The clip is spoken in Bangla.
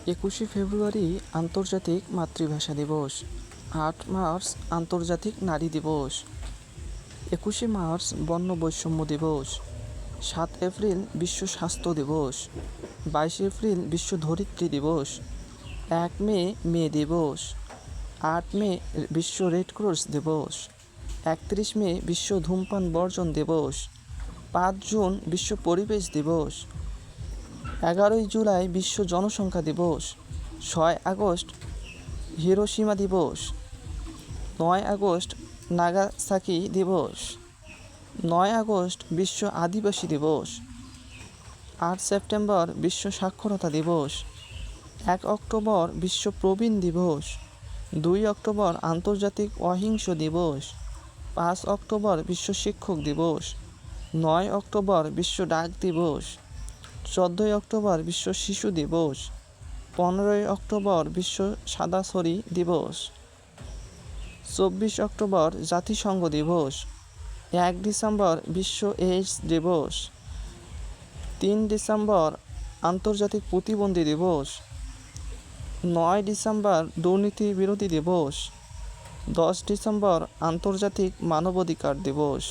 21শে ফেব্রুয়ারি আন্তর্জাতিক মাতৃভাষা দিবস। 8 মার্চ আন্তর্জাতিক নারী দিবস। 21শে মার্চ বর্ণ বৈষম্য দিবস। 7 এপ্রিল বিশ্ব স্বাস্থ্য দিবস। 22 এপ্রিল বিশ্ব ধরিত্রী দিবস। 1 মে মে দিবস। 8 মে বিশ্ব রেড ক্রস দিবস। 31 মে বিশ্ব ধূমপান বর্জন দিবস। 5 জুন বিশ্ব পরিবেশ দিবস। 11 জুলাই বিশ্ব জনসংখ্যা দিবস। 6 আগস্ট হিরোশিমা দিবস। 9 আগস্ট নাগাসাকি দিবস। 9 আগস্ট বিশ্ব আদিবাসী দিবস। 8 সেপ্টেম্বর বিশ্ব সাক্ষরতা দিবস। 1 অক্টোবর বিশ্ব প্রবীণ দিবস। 2 অক্টোবর আন্তর্জাতিক অহিংস দিবস। 5 অক্টোবর বিশ্ব শিক্ষক দিবস। 9 অক্টোবর বিশ্ব ডাক দিবস। 14 অক্টোবর বিশ্ব শিশু দিবস। 15 অক্টোবর বিশ্ব সাদাছড়ি দিবস। 24 অক্টোবর জাতিসংঘ দিবস। 1 ডিসেম্বর বিশ্ব এইডস দিবস। 3 ডিসেম্বর আন্তর্জাতিক প্রতিবন্ধী দিবস। 9 ডিসেম্বর দুর্নীতি বিরোধী দিবস। 10 ডিসেম্বর আন্তর্জাতিক মানবাধিকার দিবস।